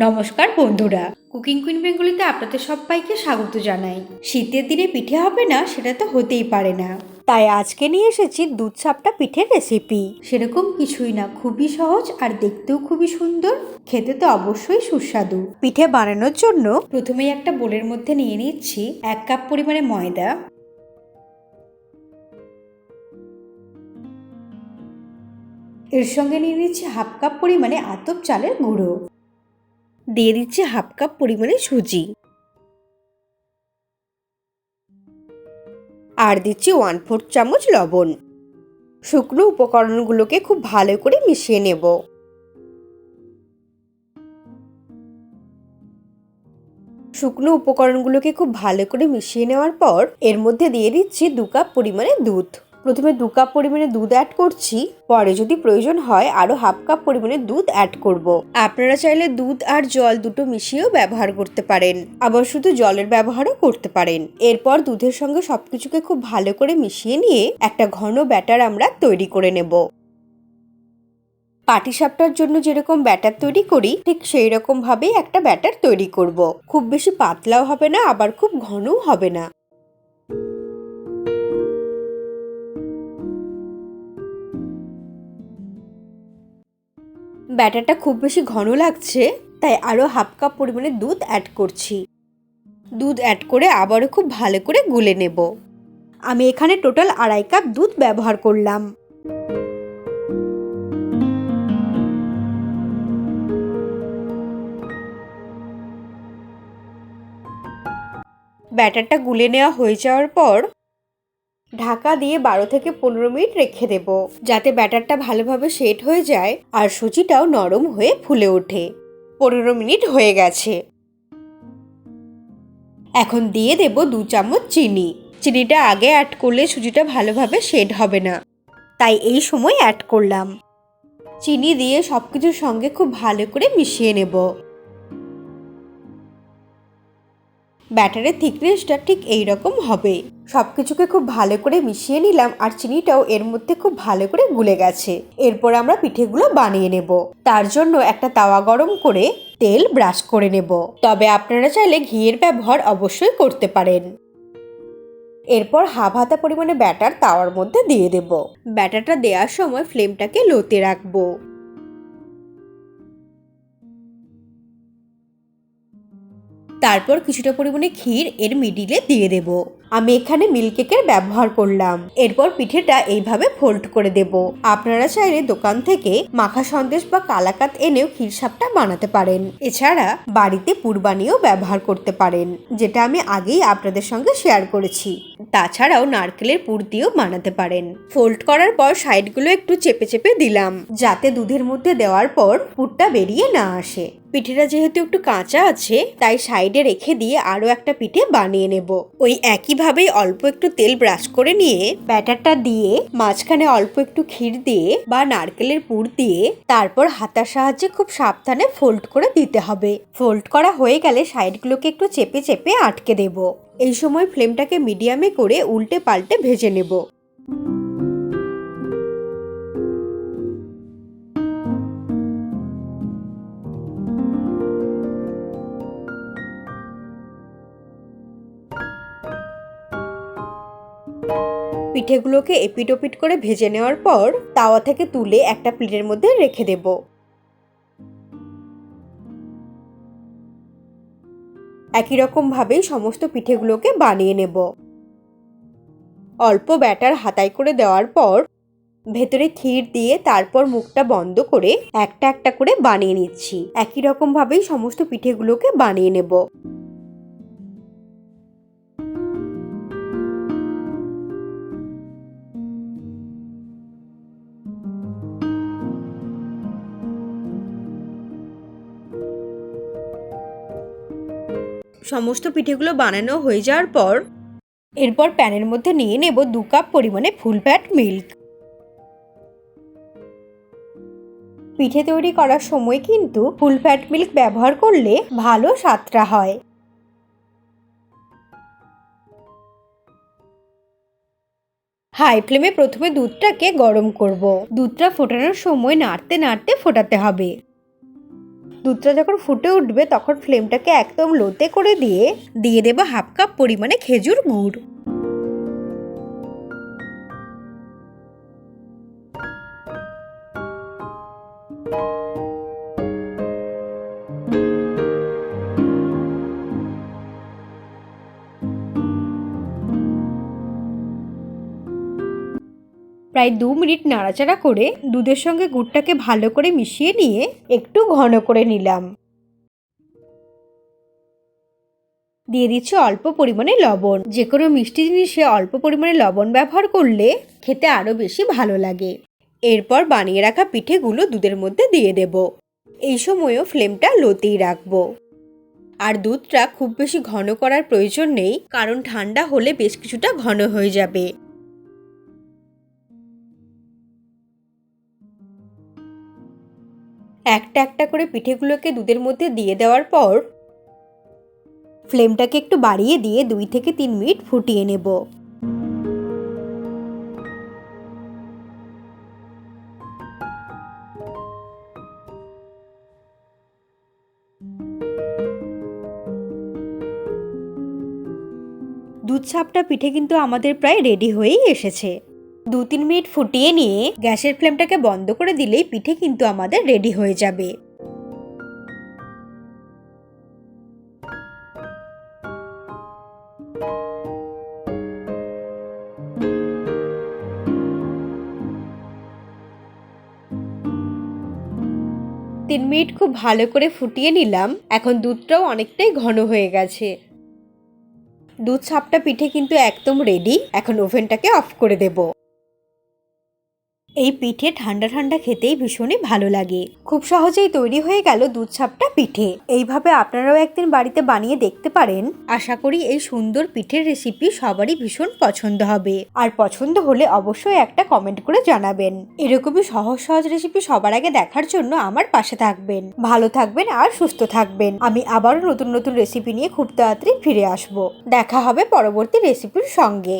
নমস্কার বন্ধুরা, cooking queen বেঙ্গলিতে আপনাদের সবাইকে স্বাগত জানাই। শীতের দিনে পিঠে হবে না সেটা তো হতেই পারে না, তাই আজকে নিয়ে এসেছি দুধ সাপটা পিঠের রেসিপি। সেরকম কিছুই না, খুবই সহজ আর দেখতেও খুবই সুন্দর, খেতে তো অবশ্যই সুস্বাদু। পিঠে বানানোর জন্য প্রথমেই একটা বোলের মধ্যে নিয়ে নিচ্ছি 1 কাপ পরিমাণে ময়দা, এর সঙ্গে নিয়ে নিচ্ছি 1/2 কাপ পরিমাণে আতপ চালের গুঁড়ো, দিয়ে দিচ্ছি 1/2 কাপ পরিমাণে সুজি, আর দিচ্ছি 1/4 চামচ লবণ। শুকনো উপকরণগুলোকে খুব ভালো করে মিশিয়ে নেব। শুকনো উপকরণগুলোকে খুব ভালো করে মিশিয়ে নেওয়ার পর এর মধ্যে দিয়ে দিচ্ছি 2 কাপ পরিমাণে দুধ। প্রথমে 2 কাপ পরিমাণে দুধ অ্যাড করছি, পরে যদি প্রয়োজন হয় আরো 1/2 কাপ পরিমাণে দুধ অ্যাড করব। আপনারা চাইলে দুধ আর জল দুটো মিশিয়েও ব্যবহার করতে পারেন, আবার শুধু জলের ব্যবহারও করতে পারেন। এরপর দুধের সঙ্গে সবকিছুকে খুব ভালো করে মিশিয়ে নিয়ে একটা ঘন ব্যাটার আমরা তৈরি করে নেব। পাটিসাপটার জন্য যেরকম ব্যাটার তৈরি করি ঠিক সেই রকম ভাবেই একটা ব্যাটার তৈরি করব। খুব বেশি পাতলাও হবে না, আবার খুব ঘনও হবে না। ব্যাটারটা খুব বেশি ঘন লাগছে, তাই আরো 1/2 কাপ পরিমাণে দুধ অ্যাড করছি। দুধ অ্যাড করে আবারও খুব ভালো করে গুলে নেব। আমি এখানে টোটাল 2.5 কাপ দুধ ব্যবহার করলাম। ব্যাটারটা গুলে নেওয়া হয়ে যাওয়ার পর ঢাকা দিয়ে 12 থেকে 15 মিনিট রেখে দেব, যাতে ব্যাটারটা ভালোভাবে সেট হয়ে যায় আর সুজিটাও নরম হয়ে ফুলে ওঠে। 15 মিনিট হয়ে গেছে। এখন দিয়ে দেব 2 চামচ চিনি। চিনিটা আগে অ্যাড করলে সুজিটা ভালোভাবে সেট হবে না, তাই এই সময় অ্যাড করলাম। চিনি দিয়ে সবকিছুর সঙ্গে খুব ভালো করে মিশিয়ে নেব। ব্যাটারের থিকনেসটা ঠিক এই রকম হবে। সবকিছুকে খুব ভালো করে মিশিয়ে নিলাম আর চিনিটাও এর মধ্যে খুব ভালো করে গুলে গেছে। এরপর আমরা পিঠেগুলো বানিয়ে নেব। তার জন্য একটা তাওয়া গরম করে তেল ব্রাশ করে নেব, তবে আপনারা চাইলে ঘিয়ের ব্যবহার অবশ্যই করতে পারেন। এরপর হাফ হাতা পরিমাণে ব্যাটার তাওয়ার মধ্যে দিয়ে দেব। ব্যাটারটা দেওয়ার সময় ফ্লেমটাকে লোতে রাখবো। তারপর কিছুটা পরিমাণে ক্ষীর এর মিডিলে দিয়ে দেব। আমি এখানে মিল্ক কেকের ব্যবহার করলাম। এরপর পিঠেটা এইভাবে ফোল্ড করে দেব। আপনারা চাইলে দোকান থেকে মাখা সন্দেশ বা কালাকাত এনেও ক্ষীরসাপটা বানাতে পারেন। এছাড়া বাড়িতে পুর বানিয়েও ব্যবহার করতে পারেন, যেটা আমি আগেই আপনাদের সঙ্গে শেয়ার করেছি। তাছাড়াও নারকেলের পুর দিয়েও বানাতে পারেন। ফোল্ড করার পর সাইডগুলো একটু চেপে চেপে দিলাম, যাতে দুধের মধ্যে দেওয়ার পর পুরটা বেরিয়ে না আসে। পিঠেটা যেহেতু একটু কাঁচা আছে, তাই সাইডে রেখে দিয়ে আরো একটা পিঠে বানিয়ে নেব। ওই একইভাবেই অল্প একটু তেল ব্রাশ করে নিয়ে ব্যাটারটা দিয়ে মাঝখানে অল্প একটু ক্ষীর দিয়ে বা নারকেলের পুর দিয়ে তারপর হাতার সাহায্যে খুব সাবধানে ফোল্ড করে দিতে হবে। ফোল্ড করা হয়ে গেলে সাইডগুলোকে একটু চেপে চেপে আটকে দেব। এই সময় ফ্লেমটাকে মিডিয়ামে করে উল্টে পাল্টে ভেজে নেব। পিঠেগুলোকে এপিট ওপিট করে ভেজে নেওয়ার পর তাওয়া থেকে তুলে একটা প্লেটের মধ্যে রেখে দেব। একই রকম ভাবেই সমস্ত পিঠেগুলোকে বানিয়ে নেব। অল্প ব্যাটার হাতায় করে দেওয়ার পর ভেতরে ক্ষীর দিয়ে তারপর মুখটা বন্ধ করে একটা একটা করে বানিয়ে নিচ্ছি। একই রকম ভাবেই সমস্ত পিঠেগুলোকে বানিয়ে নেব। সমস্ত পিঠেগুলো বানানো হয়ে যাওয়ার পর এরপর প্যানের মধ্যে নিয়ে নেব 2 কাপ পরিমাণে ফুল ফ্যাট মিল্ক। পিঠে তৈরি করার সময় কিন্তু ফুল ফ্যাট মিল্ক ব্যবহার করলে ভালো স্বাদটা হয়। হাই ফ্লেমে প্রথমে দুধটাকে গরম করব। দুধটা ফোটানোর সময় নাড়তে নাড়তে ফোটাতে হবে। দুধটা যখন ফুটে উঠবে তখন ফ্লেমটাকে একদম লোতে করে দিয়ে দেব হাফ কাপ পরিমাণে খেজুর গুড়। প্রায় 2 মিনিট নাড়াচাড়া করে দুধের সঙ্গে গুড়টাকে ভালো করে মিশিয়ে নিয়ে একটু ঘন করে নিলাম। দিয়ে দিচ্ছি অল্প পরিমাণে লবণ। যে কোনো মিষ্টি জিনিসে অল্প পরিমাণে লবণ ব্যবহার করলে খেতে আরও বেশি ভালো লাগে। এরপর বানিয়ে রাখা পিঠেগুলো দুধের মধ্যে দিয়ে দেব। এই সময়ও ফ্লেমটা লোতেই রাখবো। আর দুধটা খুব বেশি ঘন করার প্রয়োজন নেই, কারণ ঠান্ডা হলে বেশ কিছুটা ঘন হয়ে যাবে। একটা একটা করে পিঠেগুলোকে দুধের মধ্যে দিয়ে দেওয়ার পর ফ্লেমটাকে একটু বাড়িয়ে দিয়ে 2 থেকে 3 মিনিট ফুটিয়ে নেব। দুধ ছাপটা পিঠে কিন্তু আমাদের প্রায় রেডি হয়েই এসেছে। 2-3 মিনিট ফুটিয়ে নিয়ে গ্যাসের ফ্লেমটাকে বন্ধ করে দিলেই পিঠে কিন্তু আমাদের রেডি হয়ে যাবে। তিন মিনিট খুব ভালো করে ফুটিয়ে নিলাম। এখন দুধটাও অনেকটাই ঘন হয়ে গেছে। দুধ ছাপটা পিঠে কিন্তু একদম রেডি। এখন ওভেনটাকে অফ করে দেব। এই পিঠে ঠান্ডা ঠান্ডা খেতেই ভীষণই ভালো লাগে। খুব সহজেই তৈরি হয়ে গেল দুধ ছাপটা পিঠে। এইভাবে আপনারাও একদিন বাড়িতে বানিয়ে দেখতে পারেন। আশা করি এই সুন্দর পিঠের রেসিপি সবারই ভীষণ পছন্দ হবে। আর পছন্দ হলে অবশ্যই একটা কমেন্ট করে জানাবেন। এরকমই সহজ সহজ রেসিপি সবার আগে দেখার জন্য আমার পাশে থাকবেন। ভালো থাকবেন আর সুস্থ থাকবেন। আমি আবারও নতুন নতুন রেসিপি নিয়ে খুব তাড়াতাড়ি ফিরে আসব। দেখা হবে পরবর্তী রেসিপির সঙ্গে।